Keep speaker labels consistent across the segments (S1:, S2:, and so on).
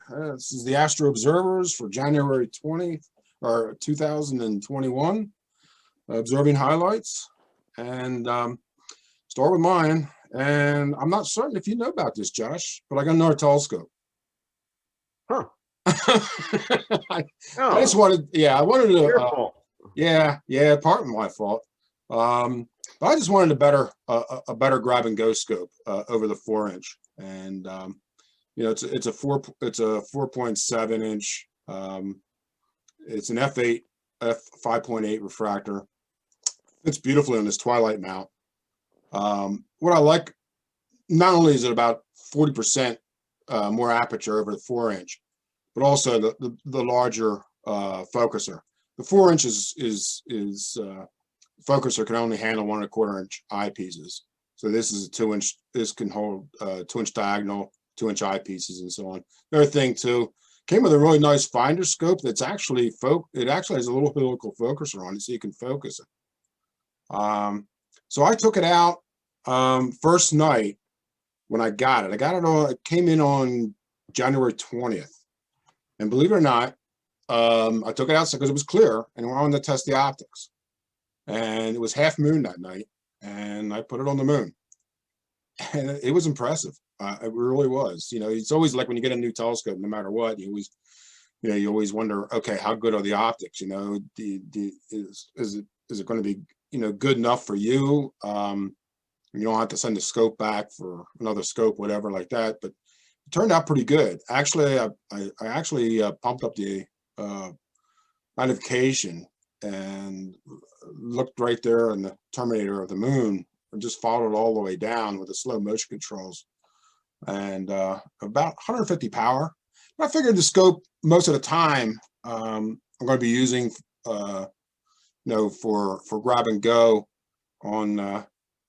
S1: This is the Astro Observers for January 20th or 2021. Observing highlights, and start with mine. And I'm not certain if you know about this, Josh, but I got another telescope.
S2: Huh.
S1: I just wanted, I wanted to.
S2: Your fault.
S1: Yeah, part of my fault. But I just wanted a better grab and go scope over the 4-inch, and you know, it's a 4.7 inch. It's an f8 f5.8 refractor. Fits beautifully on this twilight mount. What I like, not only is it about 40% more aperture over the 4-inch, but also the larger focuser. The 4-inch is focuser can only handle 1 1/4 inch eyepieces. So this is a 2-inch. This can hold 2-inch diagonal, 2-inch eyepieces, and so on. Another thing too, came with a really nice finder scope that's actually it actually has a little helical focuser on it, so you can focus it. So I took it out first night when I got it. It came in on January 20th, and believe it or not, I took it out because it was clear, and I wanted to test the optics. And it was half moon that night, and I put it on the moon, and it was impressive. It really was. You know, it's always like when you get a new telescope, no matter what, you always wonder, okay, how good are the optics? You know, is it going to be, you know, good enough for you? You don't have to send the scope back for another scope, whatever like that. But it turned out pretty good. Actually, I actually pumped up the magnification and looked right there in the terminator of the moon, and just followed it all the way down with the slow motion controls, and about 150 power. I figured the scope most of the time I'm going to be using you know, for grab and go on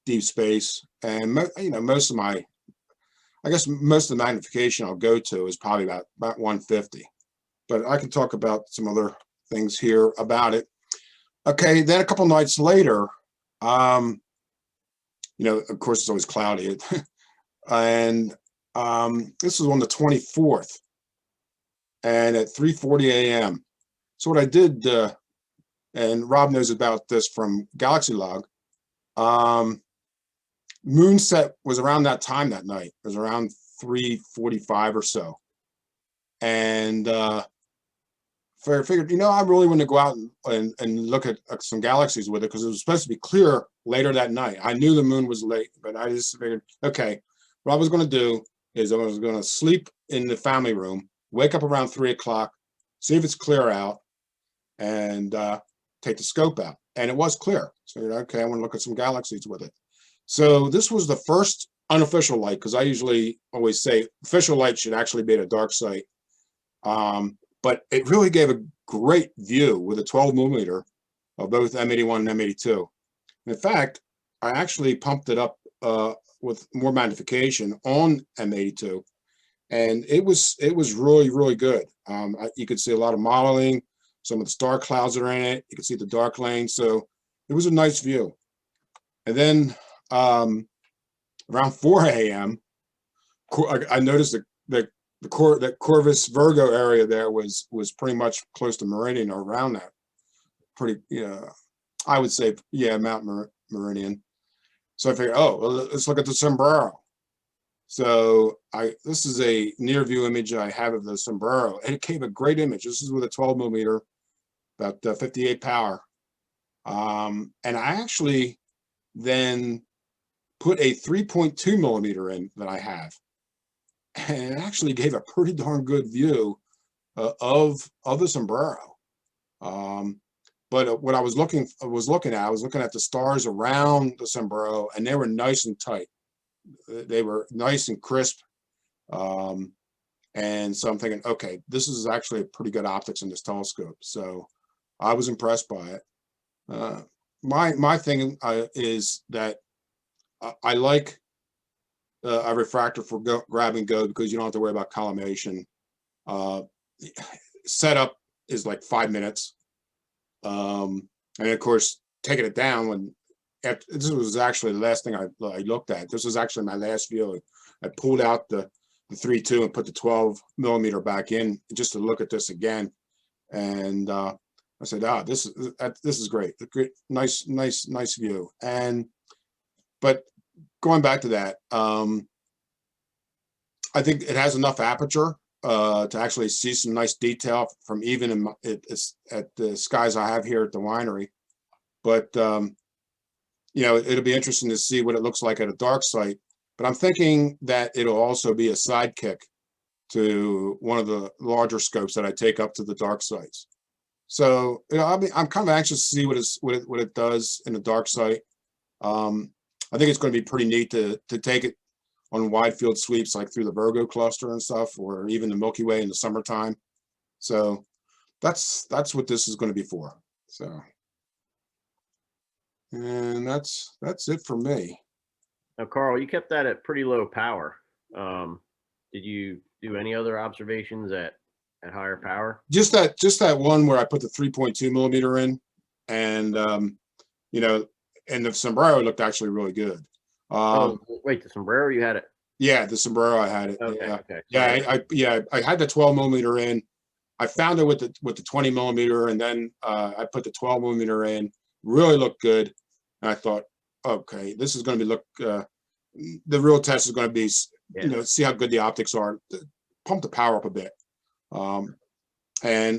S1: deep space, and you know, most of the magnification I'll go to is probably about 150. But I can talk about some other things here about it. Okay, then a couple nights later, you know, of course it's always cloudy, and this was on the 24th, and at 3:40 a.m. So what I did, and Rob knows about this from Galaxy Log, moonset was around that time that night. It was around 3:45 or so, and I figured, you know, I really want to go out and look at some galaxies with it, because it was supposed to be clear later that night. I knew the moon was late, but I just figured, okay, what I was going to do is I was going to sleep in the family room, wake up around 3 o'clock, see if it's clear out, and take the scope out. And it was clear. So, okay, I want to look at some galaxies with it. So this was the first unofficial light, because I usually always say official light should actually be at a dark site. But it really gave a great view with a 12 millimeter of both M81 and M82. In fact, I actually pumped it up with more magnification on M82, and it was really, really good. You could see a lot of modeling, some of the star clouds that are in it. You could see the dark lane, so it was a nice view. And then around 4 a.m., I noticed that Corvus Virgo area there was pretty much close to meridian, or around that. Pretty, I would say, Mount Meridian. So I figured, oh, well, let's look at the sombrero. So this is a near view image I have of the sombrero, and it gave a great image. This is with a 12 millimeter, about 58 power. And I actually then put a 3.2 millimeter in that I have, and it actually gave a pretty darn good view of the sombrero. But what I was looking at the stars around the sombrero, and they were nice and tight. They were nice and crisp. And so I'm thinking, okay, this is actually a pretty good optics in this telescope. So I was impressed by it. My thing is that I like a refractor for grab and go, because you don't have to worry about collimation. Setup is like 5 minutes, and of course taking it down this was actually the last thing I looked at. This was actually my last view. I pulled out the the 3.2 and put the 12 millimeter back in just to look at this again. And I said, this is great. Nice view. But going back to that, I think it has enough aperture to actually see some nice detail from even at the skies I have here at the winery. But you know, it'll be interesting to see what it looks like at a dark site. But I'm thinking that it'll also be a sidekick to one of the larger scopes that I take up to the dark sites. So, you know, I'm kind of anxious to see what it does in the dark site. I think it's going to be pretty neat to take it on wide field sweeps like through the Virgo cluster and stuff, or even the Milky Way in the summertime. So that's what this is going to be for. So, and that's it for me.
S2: Now, Karl, you kept that at pretty low power. Did you do any other observations at higher power?
S1: Just that one where I put the 3.2 millimeter in, and you know, and the sombrero looked actually really good.
S2: Wait, the sombrero, you had it?
S1: Yeah, the sombrero, I had it.
S2: Okay,
S1: yeah.
S2: okay.
S1: Yeah, I had the 12 millimeter in. I found it with the 20 millimeter, and then I put the 12 millimeter in. Really looked good, and I thought, okay, this is going to be the real test is going to be, you know, see how good the optics are. Pump the power up a bit. And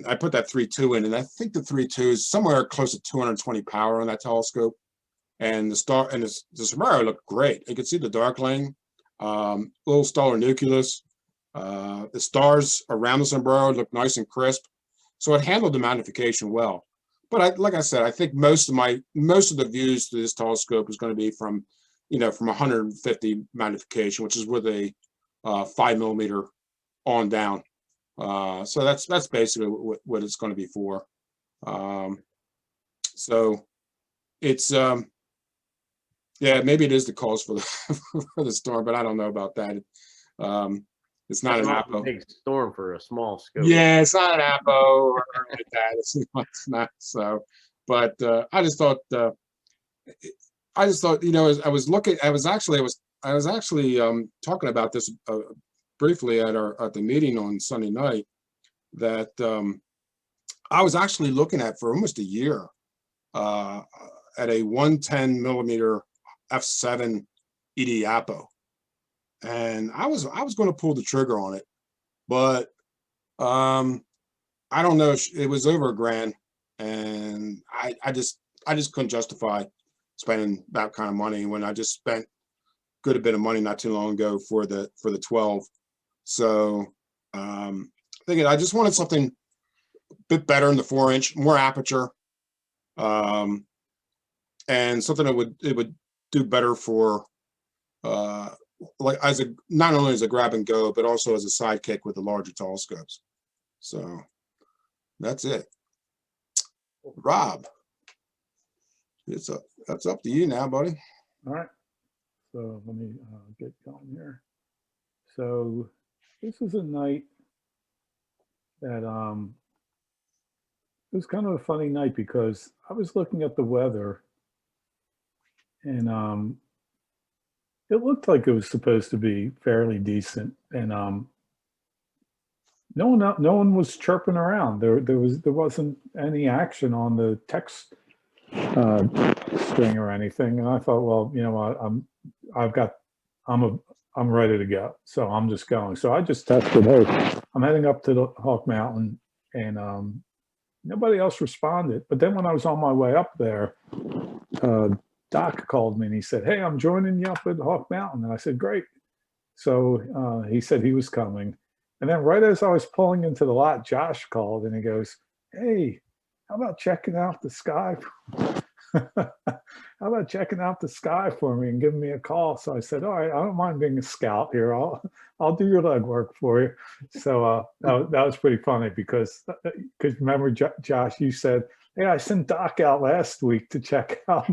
S1: I put that 3.2 in, and I think the 3.2 is somewhere close to 220 power on that telescope. And the sombrero looked great. You could see the dark lane, little stellar nucleus. The stars around the sombrero looked nice and crisp. So it handled the magnification well. But like I said, I think most of the views to this telescope is going to be from, you know, from 150 magnification, which is with a 5 millimeter on down. So that's basically what it's going to be for. So it's yeah, maybe it is the cause for the storm, but I don't know about that. It's not an APO.
S2: Big storm for a small scope.
S1: Yeah, it's not an APO or like that. It's not so. But I just thought, you know, as I was looking, I was actually talking about this briefly at the meeting on Sunday night, that I was actually looking at for almost a year at a 110 millimeter f7 ED APO, and I was going to pull the trigger on it, but I don't know. It was over $1,000, and I just couldn't justify spending that kind of money when I just spent good a bit of money not too long ago for the 12. So thinking I just wanted something a bit better in the 4-inch, more aperture, and something that would do better for like not only as a grab and go, but also as a sidekick with the larger telescopes. So that's it. Rob, that's up to you now, buddy.
S3: All right. So let me get going here. So this is a night that it was kind of a funny night because I was looking at the weather, and it looked like it was supposed to be fairly decent, and no one was chirping around. There wasn't any action on the text string or anything, and I thought, well, you know what, I'm ready to go, so I'm just going. So I just texted, hey, I'm heading up to the Hawk Mountain, and nobody else responded. But then when I was on my way up there, Doc called me and he said, hey, I'm joining you up at Hawk Mountain. And I said, great. So he said he was coming. And then right as I was pulling into the lot, Josh called and he goes, hey, how about checking out the sky? How about checking out the sky for me and giving me a call? So I said, all right, I don't mind being a scout here. I'll do your legwork for you. So that was pretty funny because remember, Josh, you said, hey, I sent Doc out last week to check out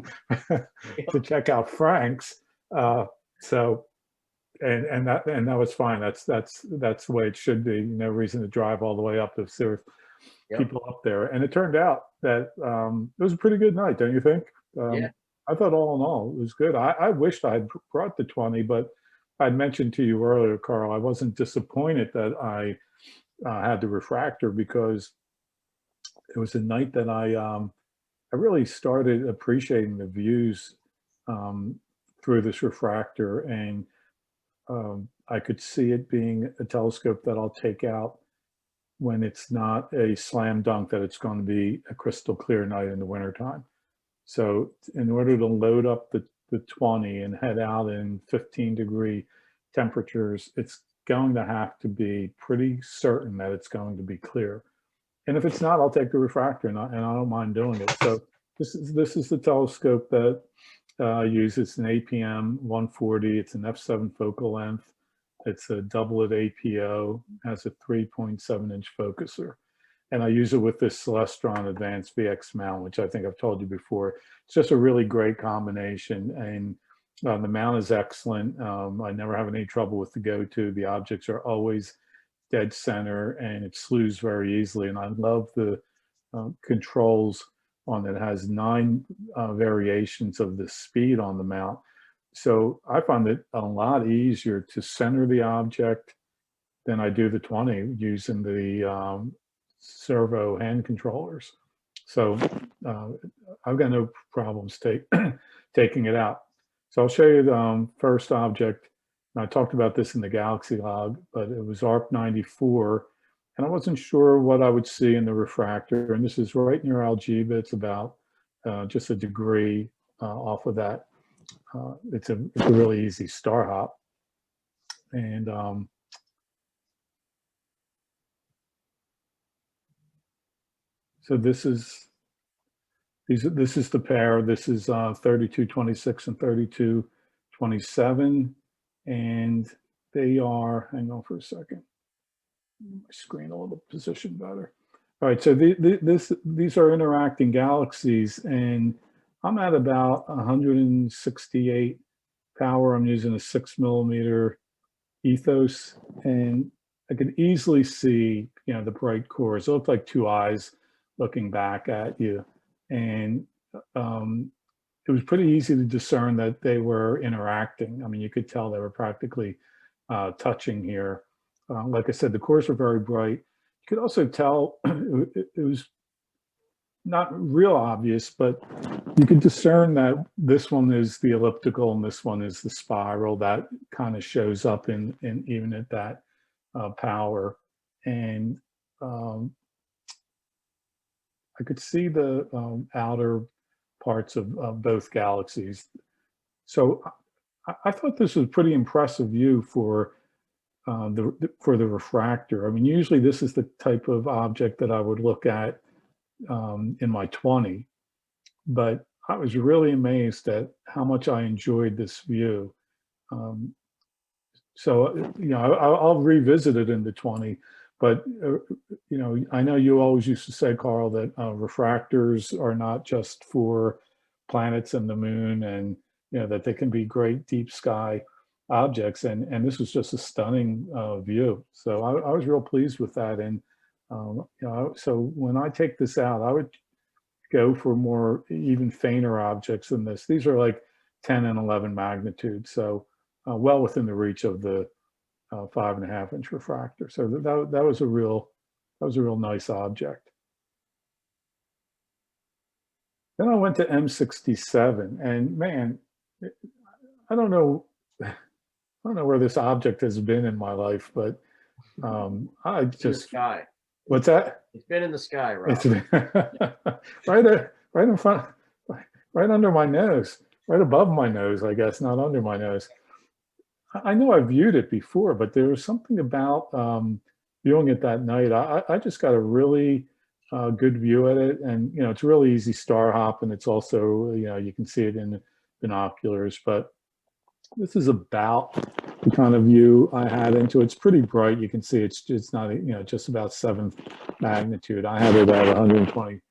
S3: Frank's. So and that was fine. That's the way it should be. No reason to drive all the way up to see people up there. And it turned out that it was a pretty good night, don't you think?
S2: Yeah.
S3: I thought all in all it was good. I wished I had brought the 20, but I mentioned to you earlier, Carl, I wasn't disappointed that I had the refractor, because it was a night that I really started appreciating the views um, through this refractor, and I could see it being a telescope that I'll take out when it's not a slam dunk that it's going to be a crystal clear night in the wintertime. So in order to load up the 20 and head out in 15-degree temperatures, it's going to have to be pretty certain that it's going to be clear. And if it's not, I'll take the refractor, and I don't mind doing it. So this is the telescope that I use. It's an APM 140. It's an f7 focal length. It's a doublet APO, has a 3.7-inch focuser. And I use it with this Celestron Advanced VX mount, which I think I've told you before. It's just a really great combination. And the mount is excellent. I never have any trouble with the go-to. The objects are always dead center, and it slews very easily. And I love the controls on it. It has 9 variations of the speed on the mount. So I find it a lot easier to center the object than I do the 20 using the servo hand controllers. So I've got no problems taking it out. So I'll show you the first object. And I talked about this in the Galaxy log, but it was ARP 94. And I wasn't sure what I would see in the refractor. And this is right near Algeba. It's about just a degree off of that. It's a really easy star hop. And so this is the pair. This is 3226 and 3227, and they are. Hang on for a second. My screen a little position better. All right, so these are interacting galaxies, and I'm at about 168 power. I'm using a 6mm ethos, and I can easily see, the bright cores. They look like two eyes looking back at you, and it was pretty easy to discern that they were interacting. I mean, you could tell they were practically touching here. Like I said, the cores were very bright. You could also tell it was not real obvious, but you could discern that this one is the elliptical and this one is the spiral. That kind of shows up in even at that power. And I could see the outer parts of both galaxies. So I thought this was a pretty impressive view for the refractor. I mean, usually this is the type of object that I would look at in my 20, but I was really amazed at how much I enjoyed this view. So, I'll revisit it in the 20, but, I know you always used to say, Carl, that refractors are not just for planets and the moon, and, that they can be great deep sky objects. And this was just a stunning view. So I was real pleased with that. And, so when I take this out, I would go for more even fainter objects than this. These are like 10 and 11 magnitude. So well within the reach of the 5.5-inch refractor. So that was a real nice object. Then I went to M67, and man, I don't know where this object has been in my life, but I just,
S2: sky.
S3: What's that?
S2: It's been in the sky, Rob.
S3: Right in front, right under my nose, right above my nose, I guess, not under my nose. I know I viewed it before, but there was something about viewing it that night. I just got a really good view at it, and it's a really easy star hop, and it's also you can see it in binoculars. But this is about the kind of view I had into it. It's pretty bright. You can see it's not just about 7th magnitude. I had it at 122x.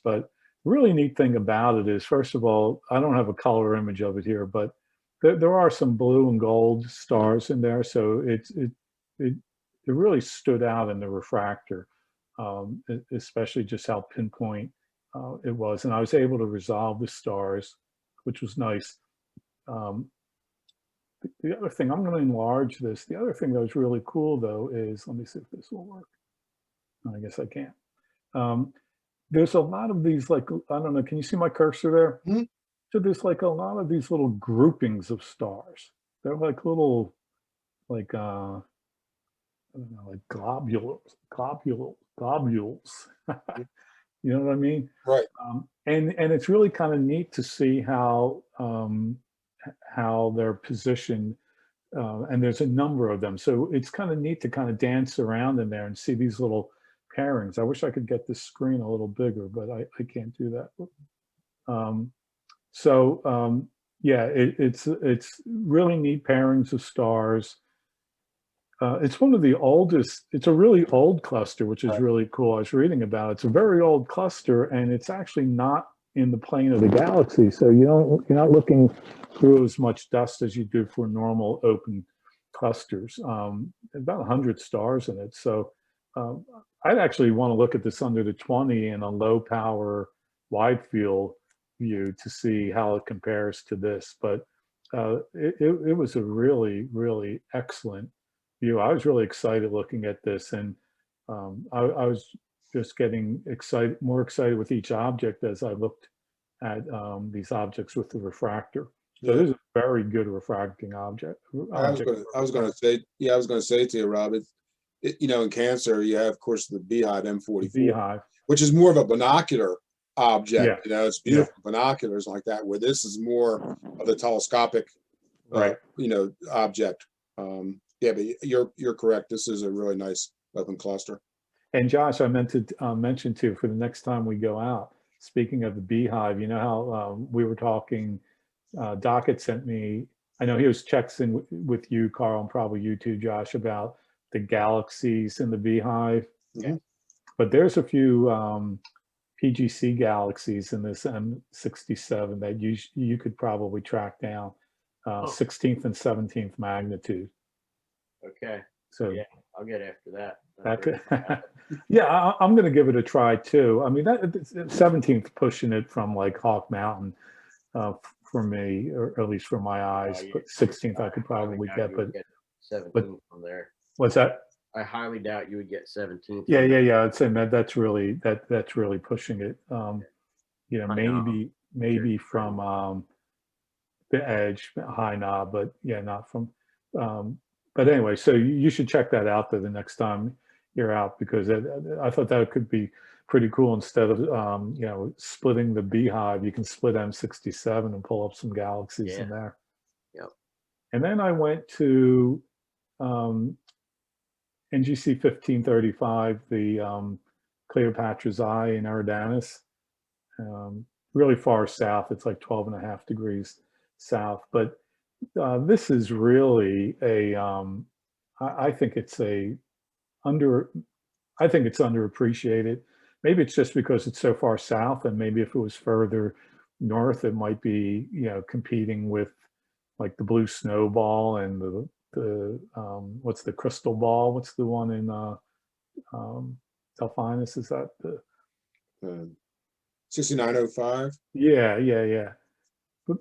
S3: But the really neat thing about it is, first of all, I don't have a color image of it here, but there are some blue and gold stars in there, so it really stood out in the refractor, especially just how pinpoint it was. And I was able to resolve the stars, which was nice. the other thing, I'm going to enlarge this. The other thing that was really cool though is, let me see if this will work. I guess I can't. There's a lot of these, like, I don't know, can you see my cursor there?
S1: Mhm.
S3: So there's like a lot of these little groupings of stars. They're like little, like, I don't know, like globules. You know what I mean?
S1: Right.
S3: And it's really kind of neat to see how they're positioned, and there's a number of them. So it's kind of neat to kind of dance around in there and see these little pairings. I wish I could get this screen a little bigger, but I can't do that. Yeah, it's really neat pairings of stars. It's one of the oldest, it's a really old cluster, which is
S1: Right.
S3: really cool. I was reading about it. It's a very old cluster, and it's actually not in the plane of the galaxy. So you're not looking through as much dust as you do for normal open clusters. About 100 stars in it. So I'd actually want to look at this under the 20 in a low power wide field view to see how it compares to this. But it was a really, really excellent view. I was really excited looking at this, and I was just getting more excited with each object as I looked at these objects with the refractor. So this is a very good refracting object.
S1: I was going to say, yeah, I was going to say to you, Rob, you know, in cancer, you have, of course, the Beehive M44,
S3: Beehive,
S1: which is more of a binocular object.
S3: Yeah.
S1: You know, it's beautiful binoculars like that, where this is more of the telescopic,
S3: right?
S1: You know, object. Yeah, but you're correct. This is a really nice open cluster.
S3: And Josh, I meant to mention too, for the next time we go out, speaking of the Beehive, you know how we were talking, Doc had sent me, I know he was checks in with you, Karl, and probably you too, Josh, about the galaxies in the Beehive.
S1: Mhm.
S3: But there's a few PGC galaxies in this M67 that you could probably track down, 16th and 17th magnitude.
S2: Okay.
S3: So
S2: yeah, I'll get after that.
S3: that could, yeah, I'm going to give it a try too. I mean, that 17th pushing it from like Hawk Mountain for me, or at least for my eyes. But 16th I could probably get, but
S2: 17th from there.
S3: What's that?
S2: I highly doubt you would get 17th.
S3: Yeah. I'd say that's really pushing it. You know, maybe from the edge, high knob, but yeah, not from. But anyway, so you should check that out the next time you're out, because I thought that could be pretty cool. Instead of you know, splitting the Beehive, you can split M67 and pull up some galaxies in there.
S2: Yep.
S3: And then I went to NGC 1535, the Cleopatra's Eye in Eridanus. Really far south. It's like 12.5 degrees south, but this is really a I think it's underappreciated. Maybe it's just because it's so far south, and maybe if it was further north, it might be, you know, competing with like the Blue Snowball and the what's the Crystal Ball? What's the one in Delphinus? Is that the
S1: 6905?
S3: Yeah.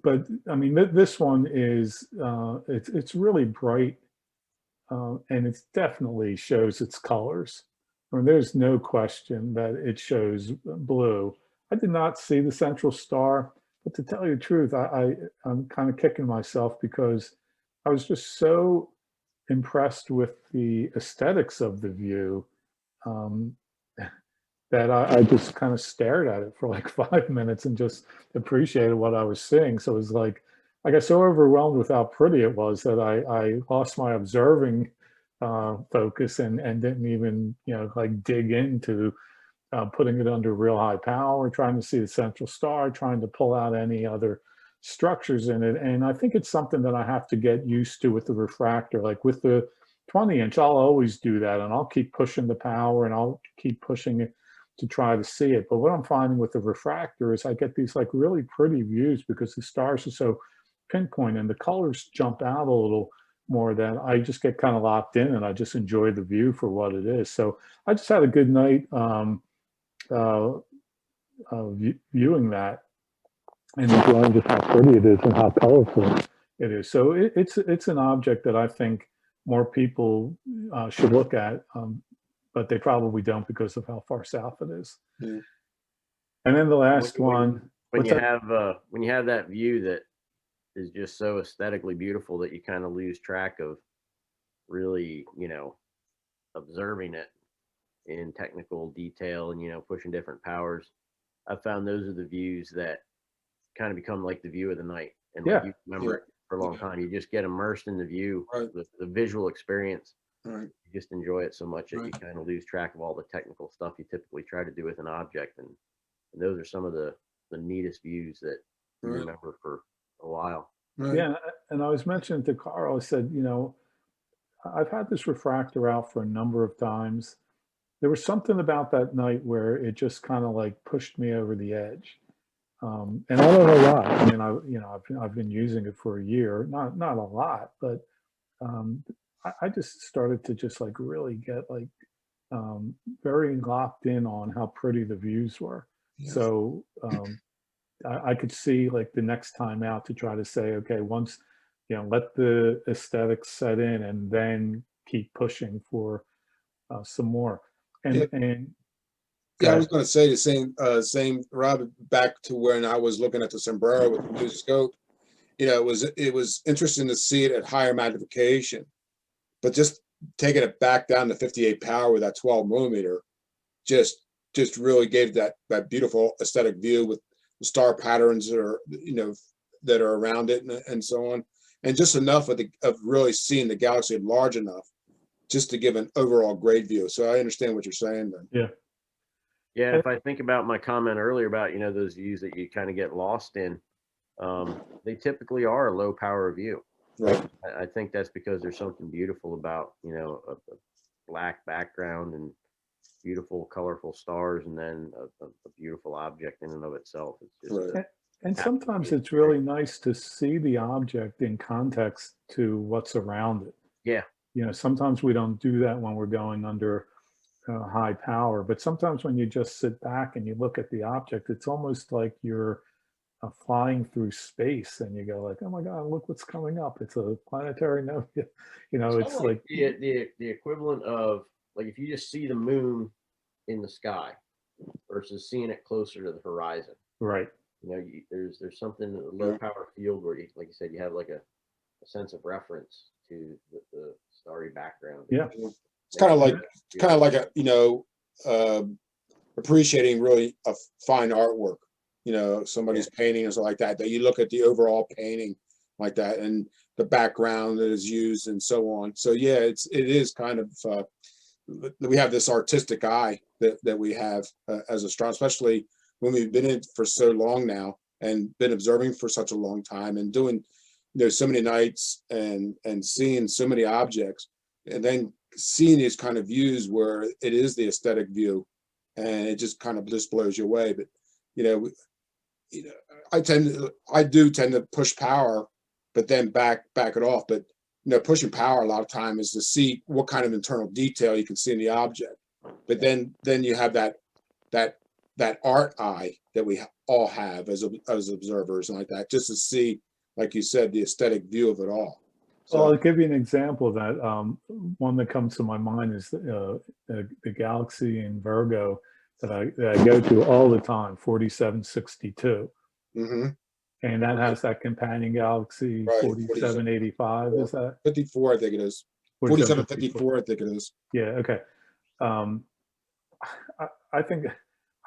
S3: But I mean, this one is it's really bright, and it definitely shows its colors. I mean, there's no question that it shows blue. I did not see the central star, but to tell you the truth, I'm kind of kicking myself because I was just so impressed with the aesthetics of the view that I just kind of stared at it for like 5 minutes and just appreciated what I was seeing. So it was like I got so overwhelmed with how pretty it was that I lost my observing focus and didn't even, you know, like dig into putting it under real high power, trying to see the central star, trying to pull out any other structures in it. And I think it's something that I have to get used to with the refractor. Like with the 20-inch, I'll always do that, and I'll keep pushing the power and I'll keep pushing it to try to see it. But what I'm finding with the refractor is I get these like really pretty views because the stars are so pinpoint and the colors jump out a little more, that I just get kind of locked in and I just enjoy the view for what it is. So I just had a good night viewing that and enjoying just how pretty it is and how colorful It is. So it's an object that I think more people should look at, but they probably don't because of how far south it is.
S1: Yeah.
S3: And then the
S2: When,
S3: last one,
S2: when
S3: what's
S2: you
S3: that?
S2: have when you have that view that is just so aesthetically beautiful that you kind of lose track of really, observing it in technical detail and, pushing different powers. I found those are the views that kind of become like the view of the night. And like
S3: Yeah.
S2: you remember it for a long time. You just get immersed in the view,
S1: Right.
S2: the visual experience.
S1: Right.
S2: You just enjoy it so much that you
S1: Right.
S2: kind of lose track of all the technical stuff you typically try to do with an object. And those are some of the neatest views that you
S1: Right.
S2: remember for a while.
S1: Right.
S3: Yeah. And I was mentioning to Carl, I said, I've had this refractor out for a number of times. There was something about that night where it just kind of like pushed me over the edge. And I don't know why. I mean, I've been using it for a year, not a lot, but I just started to just like really get like very locked in on how pretty the views were.
S1: Yes.
S3: So I could see like the next time out to try to say, okay, once, let the aesthetics set in and then keep pushing for some more.
S1: Yeah.
S3: And
S1: Yeah, I was going to say the same, Rob, back to when I was looking at the sombrero with the new scope. It was interesting to see it at higher magnification, but just taking it back down to 58 power with that 12 millimeter, just really gave that beautiful aesthetic view with the star patterns that are around it and so on, and just enough of really seeing the galaxy large enough just to give an overall great view. So I understand what you're saying then.
S3: yeah.
S2: Yeah, if I think about my comment earlier about, those views that you kind of get lost in, they typically are a low power view.
S1: Right.
S2: I think that's because there's something beautiful about, a black background and beautiful, colorful stars, and then a beautiful object in and of itself. It's just
S1: Right.
S3: And sometimes it's really nice to see the object in context to what's around it.
S2: yeah,
S3: Sometimes we don't do that when we're going under high power, but sometimes when you just sit back and you look at the object, it's almost like you're flying through space and you go like, oh my God, look what's coming up. It's a planetary nova. It's like
S2: the equivalent of like if you just see the moon in the sky versus seeing it closer to the horizon.
S3: right.
S2: There's something in the low power field where you, like you said, you have like a sense of reference to the starry background.
S3: Yeah.
S1: It's kind of like a appreciating really a fine artwork. Somebody's painting or something like that. That you look at the overall painting like that and the background that is used and so on. So yeah, it is kind of we have this artistic eye that we have as astronomers, especially when we've been in it for so long now and been observing for such a long time and doing so many nights and seeing so many objects, and then seeing these kind of views where it is the aesthetic view and it just kind of just blows you away. But I do tend to push power, but then back it off. But pushing power a lot of time is to see what kind of internal detail you can see in the object. But then you have that art eye that we all have as observers and like that, just to see, like you said, the aesthetic view of it all. So,
S3: Well, I'll give you an example of that. One that comes to my mind is the galaxy in Virgo that I go to all the time, 4762.
S1: mm-hmm.
S3: And that has that companion galaxy,
S1: Right,
S3: 4785, is that?
S1: 54, I think it is. 4754, I think it is.
S3: Yeah, okay. I think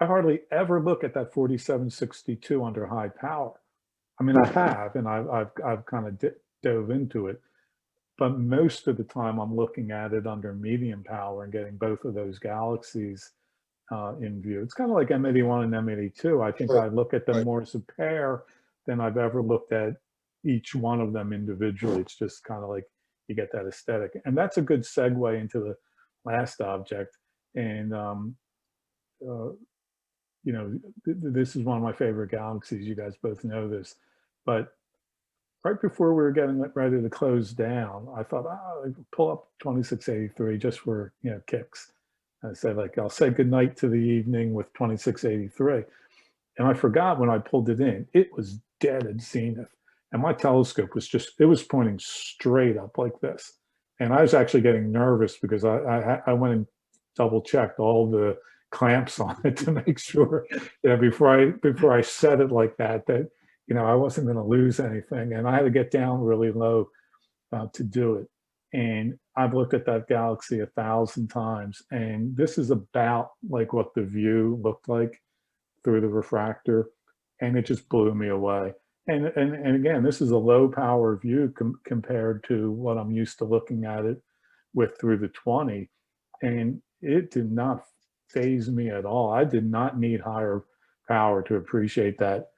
S3: I hardly ever look at that 4762 under high power. I mean, I have, and I've kind of dove into it, but most of the time I'm looking at it under medium power and getting both of those galaxies in view. It's kind of like M81 and M82. I think I look at them more as a pair than I've ever looked at each one of them individually. It's just kind of like you get that aesthetic. And that's a good segue into the last object. And, this is one of my favorite galaxies. You guys both know this. But right before we were getting ready to close down, I thought, pull up 2683 just for, kicks. I said, I'll say goodnight to the evening with 2683. And I forgot when I pulled it in, it was dead at zenith. and my telescope was it was pointing straight up like this. And I was actually getting nervous because I went and double checked all the clamps on it to make sure, before I set it like that, I wasn't going to lose anything. And I had to get down really low to do it. And I've looked at that galaxy 1,000 times, and this is about like what the view looked like through the refractor, and it just blew me away. And again, this is a low power view compared to what I'm used to looking at it with through the 20, and it did not faze me at all. I did not need higher power to appreciate that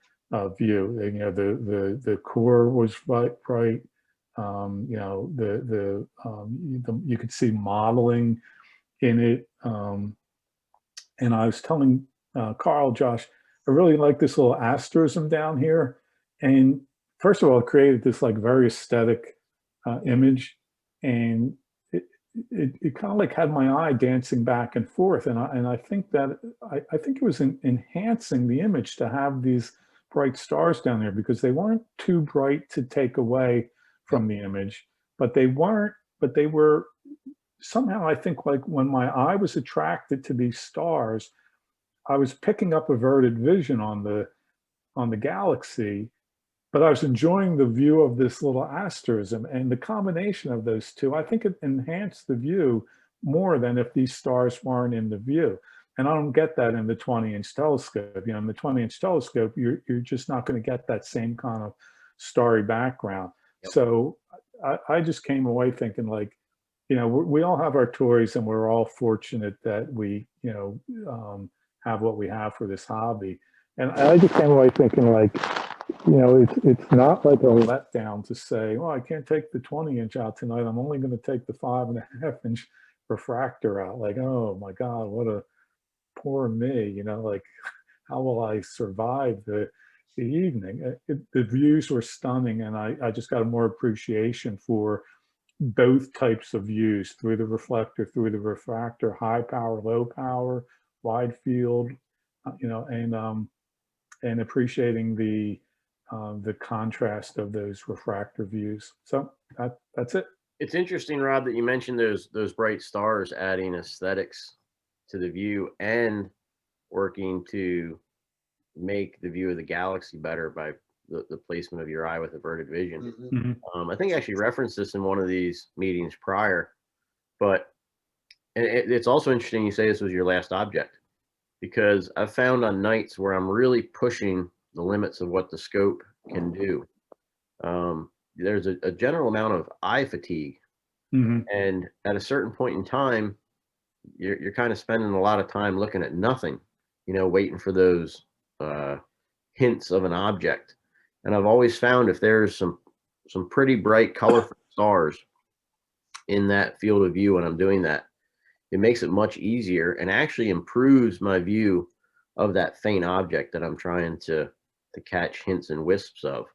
S3: view. And, the core was bright. You could see modeling in it. And I was telling Karl, Josh, I really like this little asterism down here. And first of all, it created this like very aesthetic image, and it kind of like had my eye dancing back and forth. And I think that I think it was enhancing the image to have these bright stars down there, because they weren't too bright to take away from the image, but they were somehow, I think, like when my eye was attracted to these stars, I was picking up averted vision on the galaxy, but I was enjoying the view of this little asterism, and the combination of those two, I think it enhanced the view more than if these stars weren't in the view. And I don't get that in the 20-inch telescope. In the 20-inch telescope, you're just not going to get that same kind of starry background. Yep. So I just came away thinking, like, we all have our toys, and we're all fortunate that we, have what we have for this hobby. And I just came away thinking, like, it's not like a letdown to say, well, I can't take the 20-inch out tonight. I'm only going to take the 5.5-inch refractor out. Like, oh my God, what a poor me, like, how will I survive the evening? The views were stunning, and I just got a more appreciation for both types of views, through the reflector, through the refractor, high power, low power, wide field, and appreciating the contrast of those refractor views. So that's it.
S2: It's interesting, Rob, that you mentioned those bright stars adding aesthetics to the view and working to make the view of the galaxy better by the placement of your eye with averted vision.
S3: Mm-hmm.
S2: I think I actually referenced this in one of these meetings prior, but it's also interesting you say this was your last object, because I've found on nights where I'm really pushing the limits of what the scope can do, there's a general amount of eye fatigue.
S3: Mm-hmm.
S2: And at a certain point in time, you're kind of spending a lot of time looking at nothing, waiting for those hints of an object. And I've always found if there's some pretty bright, colorful stars in that field of view when I'm doing that, it makes it much easier and actually improves my view of that faint object that I'm trying to catch hints and wisps of,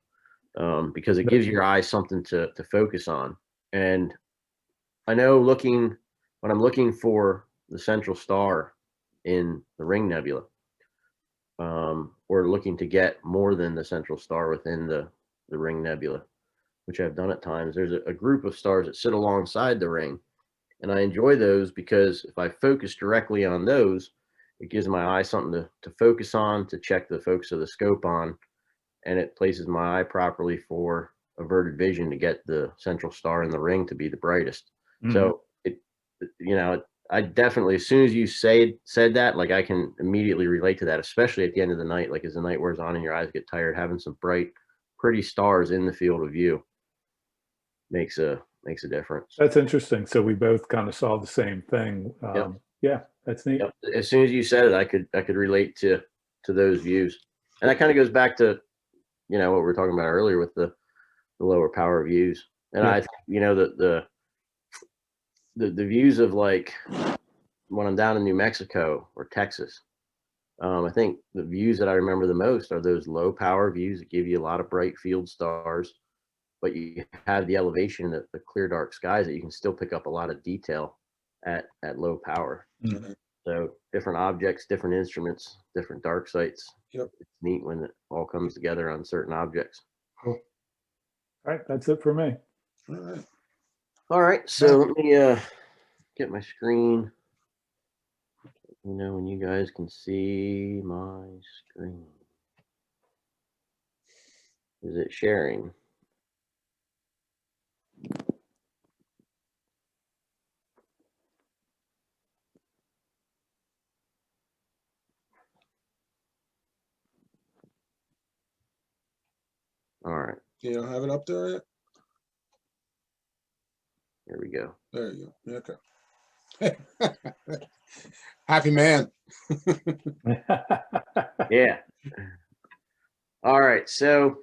S2: because it gives your eyes something to focus on. And I know when I'm looking for the central star in the Ring Nebula, or looking to get more than the central star within the Ring Nebula, which I've done at times, there's a group of stars that sit alongside the ring. And I enjoy those because if I focus directly on those, it gives my eye something to focus on, to check the focus of the scope on, and it places my eye properly for averted vision to get the central star in the ring to be the brightest. Mm-hmm. So I definitely, as soon as you said that, like, I can immediately relate to that, especially at the end of the night, like as the night wears on and your eyes get tired, having some bright, pretty stars in the field of view makes a difference.
S3: That's interesting. So we both kind of saw the same thing.
S2: Yep.
S3: Yeah, that's neat.
S2: Yep. As soon as you said it, I could relate to those views, and that kind of goes back to what we were talking about earlier with the lower power views. And I the views of, like, when I'm down in New Mexico or Texas, I think the views that I remember the most are those low power views that give you a lot of bright field stars, but you have the elevation, the clear dark skies, that you can still pick up a lot of detail at low power.
S3: Mm-hmm.
S2: So different objects, different instruments, different dark sights.
S1: Yep.
S2: It's neat when it all comes together on certain objects.
S3: Cool. All right, that's it for me.
S1: All right.
S2: All right, so let me get my screen. You know, when you guys can see my screen. Is it sharing? All right,
S1: You don't have it up there yet?
S2: here we go.
S1: There you go. Okay. Happy man.
S2: Yeah. All right, so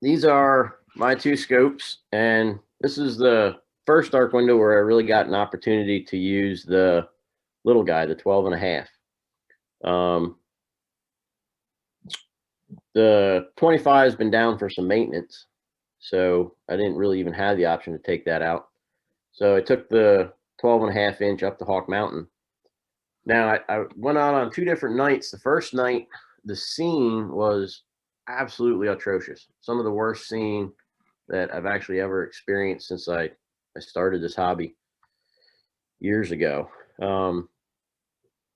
S2: these are my two scopes, and this is the first dark window where I really got an opportunity to use the little guy, the 12.5. The 25 has been down for some maintenance, so I didn't really even have the option to take that out. So I took the 12.5 inch up to Hawk Mountain. Now I went out on 2 different nights. The first night, the scene was absolutely atrocious. Some of the worst scene that I've actually ever experienced since I started this hobby years ago.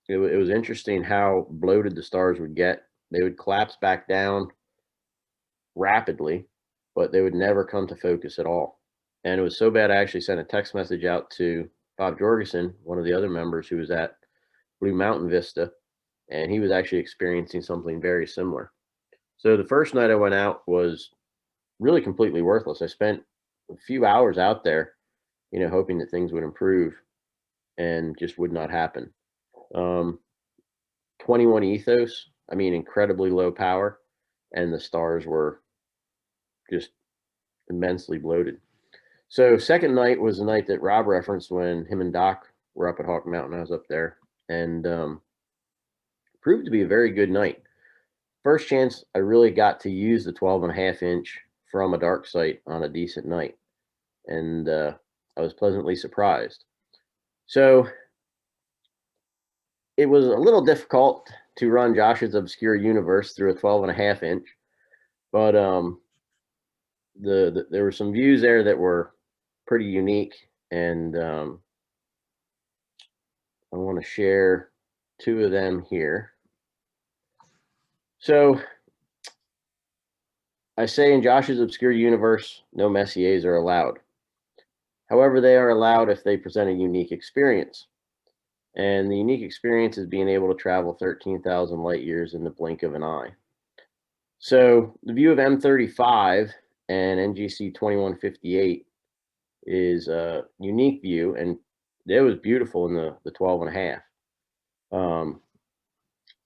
S2: It was interesting how bloated the stars would get. They would collapse back down rapidly, but they would never come to focus at all. And it was so bad, I actually sent a text message out to Bob Jorgensen, one of the other members who was at Blue Mountain Vista, and he was actually experiencing something very similar. So the first night I went out was really completely worthless. I spent a few hours out there, you know, hoping that things would improve, and just would not happen. 21 ethos, I mean, incredibly low power, and the stars were just immensely bloated. So second night was the night that Rob referenced when him and Doc were up at Hawk Mountain. I was up there, and proved to be a very good night. First chance I really got to use the 12.5 inch from a dark site on a decent night, and I was pleasantly surprised. So it was a little difficult to run Josh's Obscure Universe through a 12.5 inch, but there were some views there that were pretty unique, and I want to share 2 of them here. So I say in Josh's Obscure Universe, no Messiers are allowed. However, they are allowed if they present a unique experience. And the unique experience is being able to travel 13,000 light years in the blink of an eye. So the view of M35 and NGC 2158 is a unique view, and it was beautiful in the 12.5.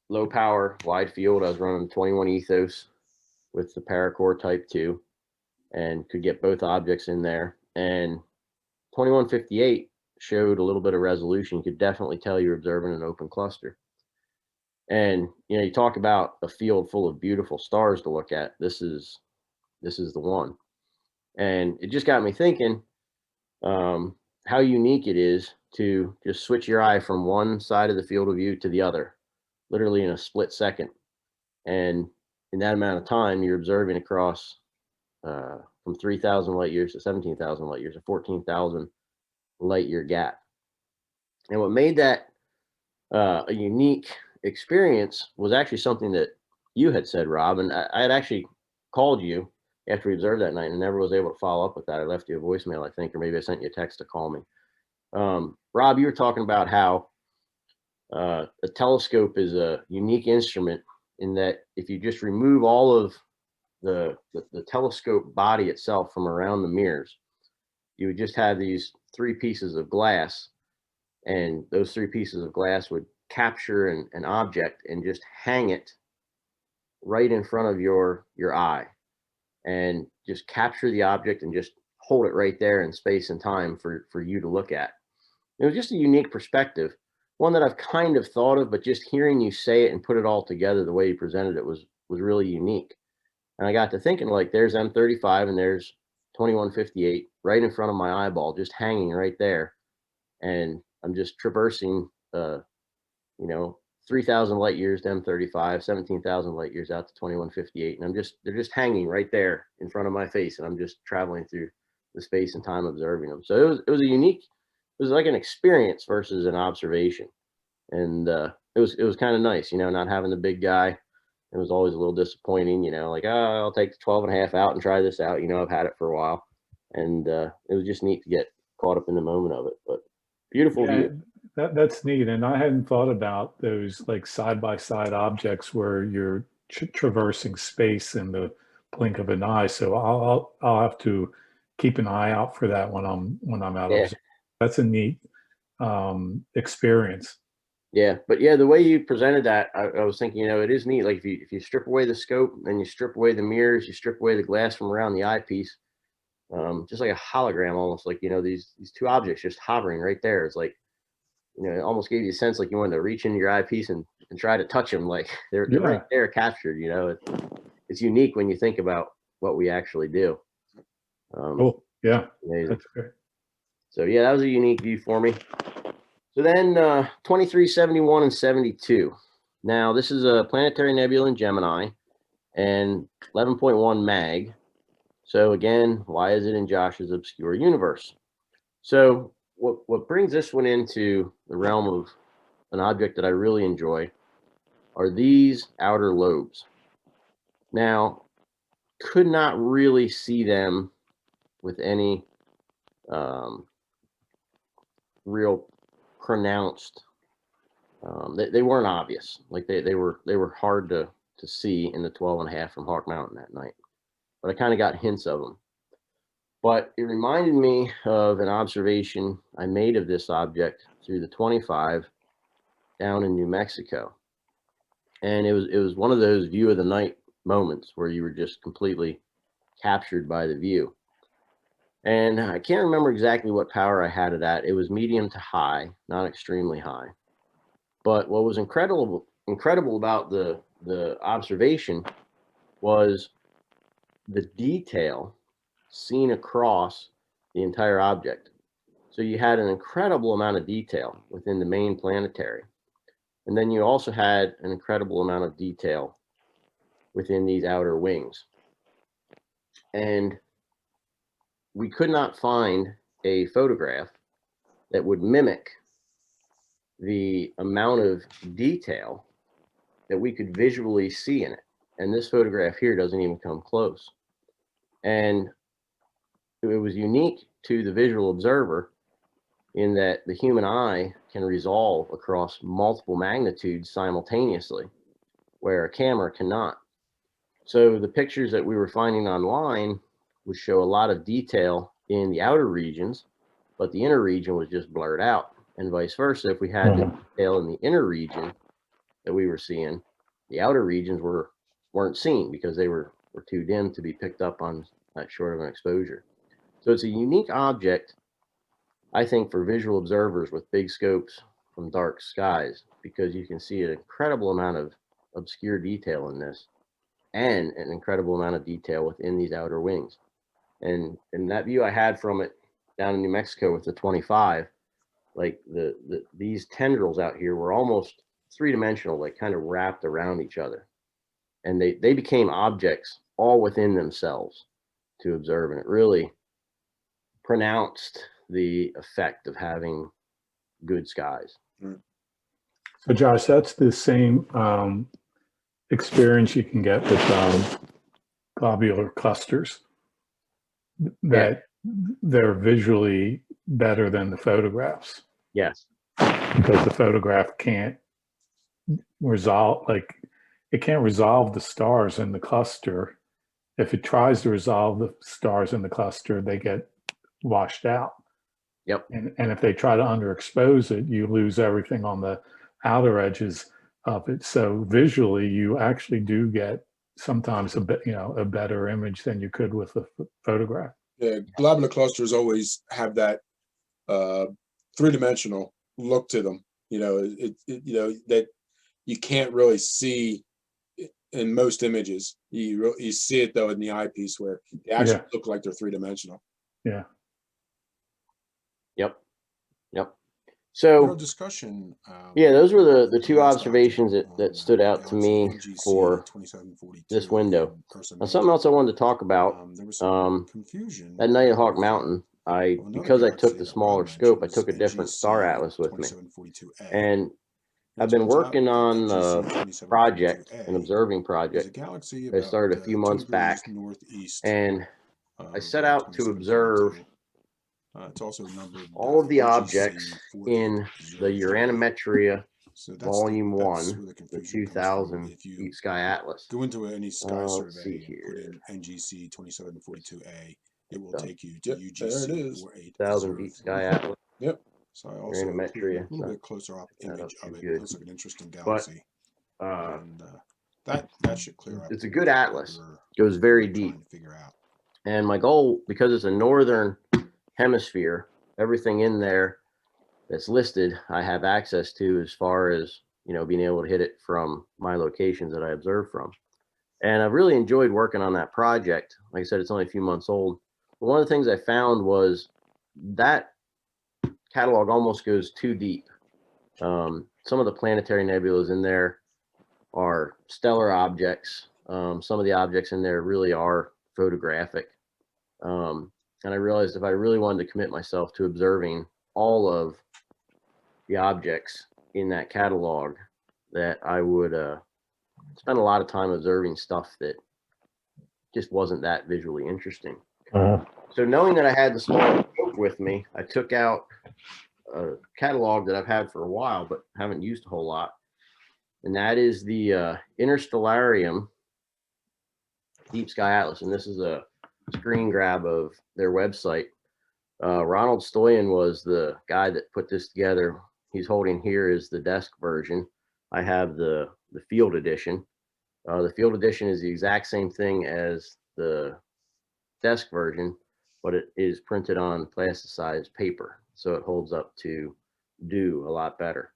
S2: Low power, wide field. I was running 21 ethos with the paracore type 2, and could get both objects in there. And 2158 showed a little bit of resolution. You could definitely tell you're observing an open cluster. And you know, you talk about a field full of beautiful stars to look at. This is the one. And it just got me thinking how unique it is to just switch your eye from one side of the field of view to the other, literally in a split second. And in that amount of time, you're observing across from 3,000 light years to 17,000 light years, a 14,000 light year gap. And what made that a unique experience was actually something that you had said, Rob, and I had actually called you after we observed that night and never was able to follow up with that. I left you a voicemail, I think, or maybe I sent you a text to call me. Rob, you were talking about how a telescope is a unique instrument in that if you just remove all of the telescope body itself from around the mirrors, you would just have these 3 pieces of glass, and those 3 pieces of glass would capture an object and just hang it right in front of your eye, and just capture the object and just hold it right there in space and time for you to look at. It was just a unique perspective, one that I've kind of thought of, but just hearing you say it and put it all together the way you presented it was really unique. And I got to thinking, like, there's M35 and there's 2158 right in front of my eyeball, just hanging right there. And I'm just traversing, you know, 3,000 light years to M35, 17,000 light years out to 2158. And they're just hanging right there in front of my face. And I'm just traveling through the space and time observing them. So it was a unique, it was like an experience versus an observation. And it was kind of nice, not having the big guy. It was always a little disappointing, like, oh, I'll take the 12.5 out and try this out. I've had it for a while. And it was just neat to get caught up in the moment of it. But beautiful view.
S3: That's neat. And I hadn't thought about those like side-by-side objects where you're traversing space in the blink of an eye. So I'll have to keep an eye out for that when I'm out.
S2: Yeah.
S3: That's a neat experience.
S2: Yeah, but yeah, the way you presented that, I was thinking, it is neat. Like if you strip away the scope and you strip away the mirrors, you strip away the glass from around the eyepiece, just like a hologram, almost like these two objects just hovering right there. It's like, it almost gave you a sense like you wanted to reach into your eyepiece and try to touch them, like they're right there captured. It's unique when you think about what we actually do.
S3: Cool. Yeah, that's great.
S2: So yeah, that was a unique view for me. So then 23, 71, and 72. Now this is a planetary nebula in Gemini and 11.1 mag. So again, why is it in Josh's obscure universe? So what brings this one into the realm of an object that I really enjoy are these outer lobes. Now, could not really see them with any real pronounced. They weren't obvious. Like they were hard to see in the 12.5 from Hawk Mountain that night, but I kind of got hints of them. But it reminded me of an observation I made of this object through the 25 down in New Mexico. And it was one of those view of the night moments where you were just completely captured by the view. And I can't remember exactly what power I had it at. It was medium to high, not extremely high. But what was incredible about the observation was the detail seen across the entire object. So you had an incredible amount of detail within the main planetary. And then you also had an incredible amount of detail within these outer wings. And we could not find a photograph that would mimic the amount of detail that we could visually see in it. And this photograph here doesn't even come close. And it was unique to the visual observer in that the human eye can resolve across multiple magnitudes simultaneously, where a camera cannot. So the pictures that we were finding online would show a lot of detail in the outer regions, but the inner region was just blurred out, and vice versa. If we had the detail in the inner region that we were seeing, the outer regions weren't seen because they were too dim to be picked up on that short of an exposure. So it's a unique object, I think, for visual observers with big scopes from dark skies, because you can see an incredible amount of obscure detail in this and an incredible amount of detail within these outer wings. And that view I had from it down in New Mexico with the 25, like these tendrils out here were almost three-dimensional, like kind of wrapped around each other. And they became objects all within themselves to observe. And it really pronounced the effect of having good skies.
S3: So Josh, that's the same experience you can get with globular clusters, that they're visually better than the photographs.
S2: Yes.
S3: Because the photograph can't resolve, like it can't resolve the stars in the cluster. If it tries to resolve the stars in the cluster, they get washed out.
S2: Yep.
S3: And if they try to underexpose it, you lose everything on the outer edges of it. So visually, you actually do get sometimes a better image than you could with a photograph.
S1: Yeah, globular clusters always have that three-dimensional look to them. That you can't really see in most images. You see it though in the eyepiece where they actually look like they're three-dimensional.
S3: Yeah.
S2: Yep. So
S1: discussion.
S2: yeah, those were the two
S1: last
S2: observations
S1: object
S2: that
S1: on,
S2: stood out to
S1: Galaxy
S2: me
S1: NGC
S2: for
S1: 2742
S2: this window.
S1: in Ursa
S2: Now, something
S1: Major.
S2: else I wanted to talk about.
S1: There was some confusion
S2: That night at Hawk
S1: with,
S2: Mountain,
S1: another
S2: because I took
S1: galaxy
S2: the
S1: that Ron
S2: smaller scope, I
S1: mentions,
S2: took a different star
S1: NGC
S2: atlas with me.
S1: 2742A.
S2: And
S1: It
S2: I've been
S1: turns out
S2: working
S1: that
S2: on
S1: NGC
S2: a project, an
S1: 2742A
S2: observing
S1: is a
S2: project
S1: galaxy
S2: that I
S1: about
S2: started a few
S1: 2
S2: months
S1: degrees
S2: back.
S1: northeast
S2: And I
S1: of
S2: set out to observe
S1: 2742. It's also numbered
S2: all of the
S1: NGC
S2: objects in the
S1: 4800.
S2: Uranometria
S1: So
S2: Volume
S1: that's
S2: 1,
S1: where the
S2: the
S1: confusion comes from.
S2: 2000
S1: If you
S2: Deep Sky Atlas.
S1: go into any sky
S2: Let's see
S1: survey and put
S2: here.
S1: in NGC 2742A, it will
S2: Done.
S1: take you to UGC 4803.
S2: 2000 Deep Sky Atlas.
S1: Yep. So I also included
S2: Uranometria.
S1: a little bit closer up image of it.
S2: Good.
S1: It looks like an interesting
S2: But
S1: galaxy. And that should clear up.
S2: It's a good atlas.
S1: What
S2: Goes very
S1: we're
S2: deep.
S1: trying to figure out.
S2: And my goal, because it's a northern hemisphere, everything in there that's listed, I have access to as far as, you know, being able to hit it from my locations that I observe from. And I've really enjoyed working on that project. Like I said, it's only a few months old. But one of the things I found was that catalog almost goes too deep. Some of the planetary nebulas in there are stellar objects. Some of the objects in there really are photographic. And I realized if I really wanted to commit myself to observing all of the objects in that catalog, that I would spend a lot of time observing stuff that just wasn't that visually interesting. So knowing that I had the small scope with me, I took out a catalog that I've had for a while, but haven't used a whole lot. And that is the Interstellarium Deep Sky Atlas. And this is a screen grab of their website. Ronald Stoyan was the guy that put this together. He's holding here is the desk version. I have the field edition. The field edition is the exact same thing as the desk version, but it is printed on plasticized paper, so it holds up to dew a lot better.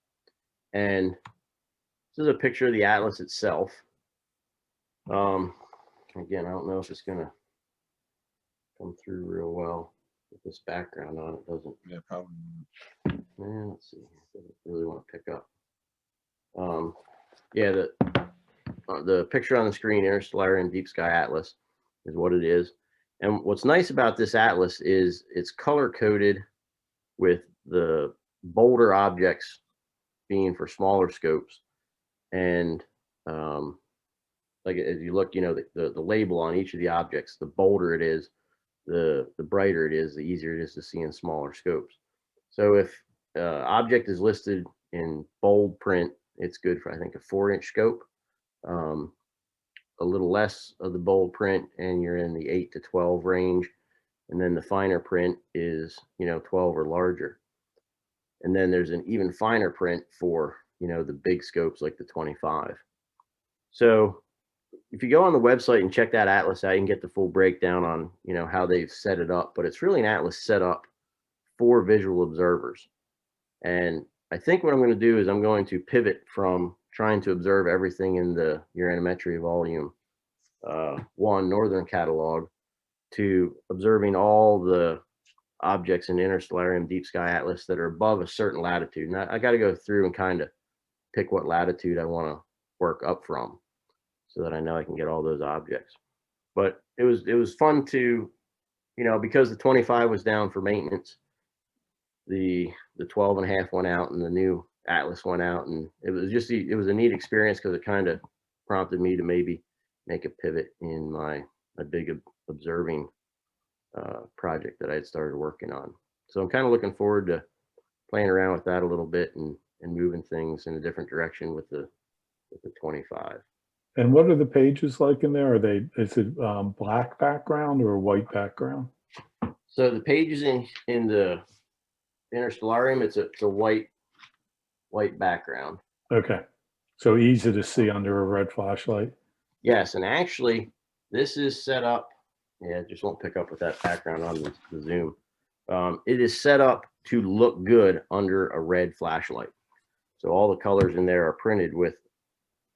S2: And this is a picture of the atlas itself. Again, I don't know if it's gonna come through real well with this background on it. Doesn't.
S1: Yeah, probably.
S2: Let's see. Doesn't really want to pick up. Yeah, the picture on the screen, Interstellarium Deep Sky Atlas, is what it is. And what's nice about this atlas is it's color coded with the bolder objects being for smaller scopes. And like as you look, you know, the label on each of the objects, the bolder it is, the brighter it is, the easier it is to see in smaller scopes. So if object is listed in bold print, it's good for, I think, a 4-inch scope. A little less of the bold print and you're in the 8 to 12 range. And then the finer print is, you know, 12 or larger. And then there's an even finer print for, you know, the big scopes like the 25. So if you go on the website and check that atlas out, you can get the full breakdown on, you know, how they've set it up. But it's really an atlas set up for visual observers. And I think what I'm going to do is I'm going to pivot from trying to observe everything in the Uranometria Volume 1 Northern Catalog to observing all the objects in Interstellarium Deep Sky Atlas that are above a certain latitude. And I got to go through and kind of pick what latitude I want to work up from so that I know I can get all those objects. But it was fun to, you know, because the 25 was down for maintenance, the 12.5 went out and the new atlas went out, and it was a neat experience because it kind of prompted me to maybe make a pivot in my big observing project that I had started working on. So I'm kind of looking forward to playing around with that a little bit and moving things in a different direction with the 25.
S3: And what are the pages like in there? Is it black background or white background?
S2: So the pages in the Interstellarium, it's a white background.
S3: Okay. So easy to see under a red flashlight.
S2: Yes, and actually this is set up, yeah, it just won't pick up with that background on the zoom. It is set up to look good under a red flashlight. So all the colors in there are printed with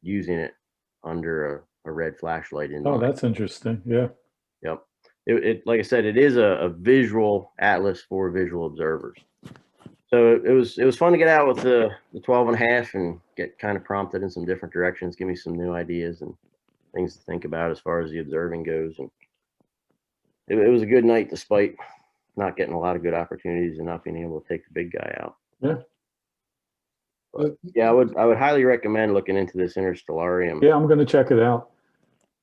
S2: using it under a red flashlight in mind.
S3: That's interesting. Yeah.
S2: Yep. It like I said, it is a visual atlas for visual observers. So it was fun to get out with the 12.5 and get kind of prompted in some different directions, give me some new ideas and things to think about as far as the observing goes. And it was a good night despite not getting a lot of good opportunities and not being able to take the big guy out.
S3: Yeah.
S2: But yeah, I would highly recommend looking into this interstellarium.
S3: Yeah, I'm going to check it out.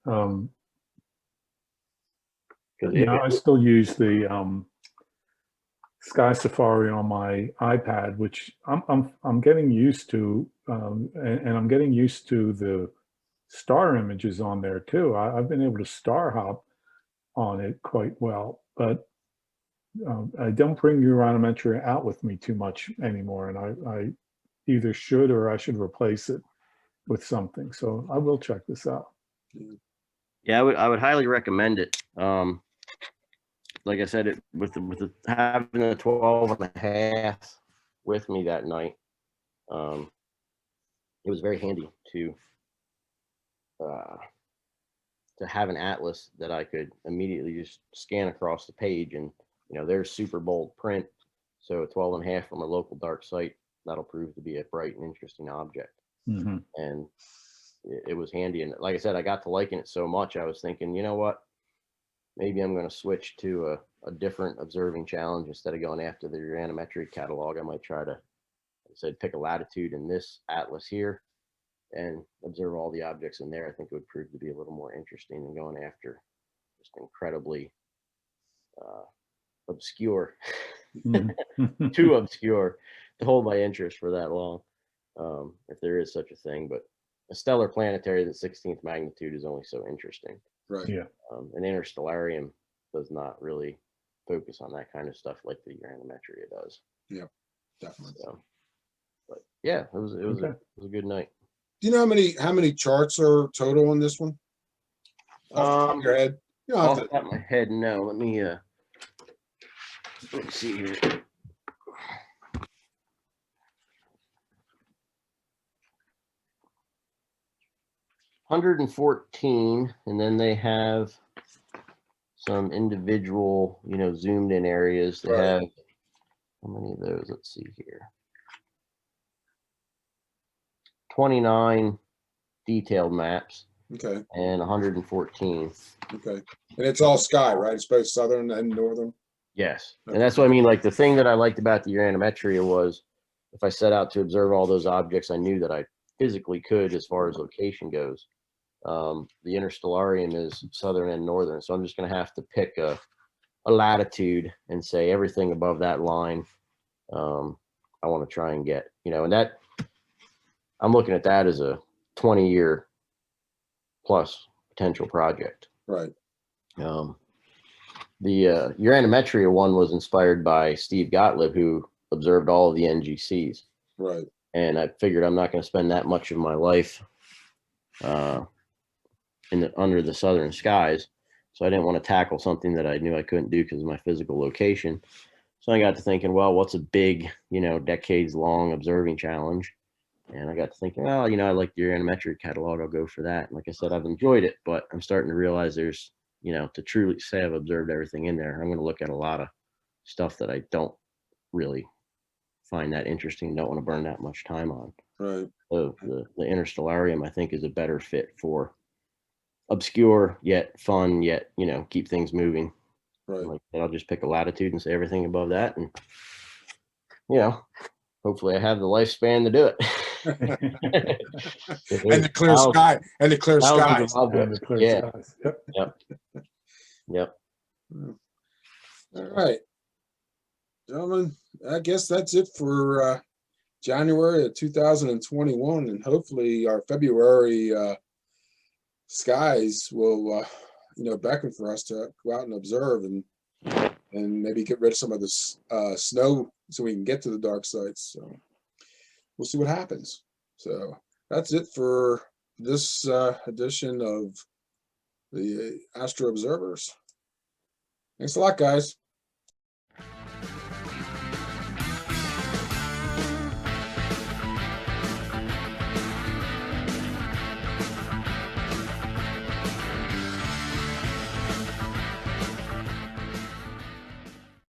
S3: I still use the Sky Safari on my iPad, which I'm getting used to, and I'm getting used to the star images on there too. I've been able to star hop on it quite well, but I don't bring Uranometria out with me too much anymore, and I either should or I should replace it with something. So I will check this out.
S2: Yeah, I would highly recommend it. Like I said, with having the 12.5 with me that night, it was very handy to have an atlas that I could immediately just scan across the page, and there's super bold print. So a 12.5 from a local dark site, that'll prove to be a bright and interesting object.
S3: Mm-hmm.
S2: And it was handy. And like I said, I got to liking it so much, I was thinking, you know what? Maybe I'm going to switch to a different observing challenge. Instead of going after the uranometry catalog, I might try to, like I said, pick a latitude in this atlas here and observe all the objects in there. I think it would prove to be a little more interesting than going after just incredibly obscure,
S3: Mm-hmm.
S2: too obscure to hold my interest for that long, if there is such a thing. But a stellar planetary that's 16th magnitude is only so interesting.
S1: Right.
S3: Yeah.
S2: An interstellarium does not really focus on that kind of stuff like the uranometria does.
S1: Yeah, definitely.
S2: So, but yeah, it was
S3: Okay.
S2: it was a good night.
S1: Do you know how many charts are total on this one? Off the top of your head? You don't
S2: Off
S1: have
S2: the top of my head, no. Let me see here. 114, and then they have some individual, zoomed in areas. They
S1: Right.
S2: have, how many of those? Let's see here. 29 detailed maps
S1: Okay.
S2: and 114.
S1: Okay. And it's all sky, right? It's both southern and northern.
S2: Yes.
S1: Okay.
S2: And that's what I mean. Like the thing that I liked about the uranometria was if I set out to observe all those objects, I knew that I physically could as far as location goes. The interstellarium is southern and northern. So I'm just going to have to pick a latitude and say everything above that line. I want to try and get, and that I'm looking at that as a 20-year plus potential project.
S1: Right.
S2: The uranometria one was inspired by Steve Gottlieb, who observed all of the NGCs.
S1: Right.
S2: And I figured I'm not going to spend that much of my life under the southern skies. So I didn't want to tackle something that I knew I couldn't do because of my physical location. So I got to thinking, well, what's a big, decades long observing challenge? And I got to thinking, well, I like the uranometry catalog. I'll go for that. And like I said, I've enjoyed it, but I'm starting to realize there's, to truly say I've observed everything in there, I'm going to look at a lot of stuff that I don't really find that interesting, don't want to burn that much time on.
S1: Right.
S2: So the interstellarium, I think, is a better fit for obscure yet fun yet keep things moving.
S1: Right.
S2: Like I'll just pick a latitude and say everything above that, and hopefully I have the lifespan to do it.
S1: And the clear sky. And the clear skies.
S3: And the clear skies.
S2: Yep.
S1: All right. Gentlemen, I guess that's it for January of 2021, and hopefully our February skies will beckon for us to go out and observe and maybe get rid of some of this snow so we can get to the dark sites. So we'll see what happens. So that's it for this edition of the Astro Observers. Thanks a lot, guys.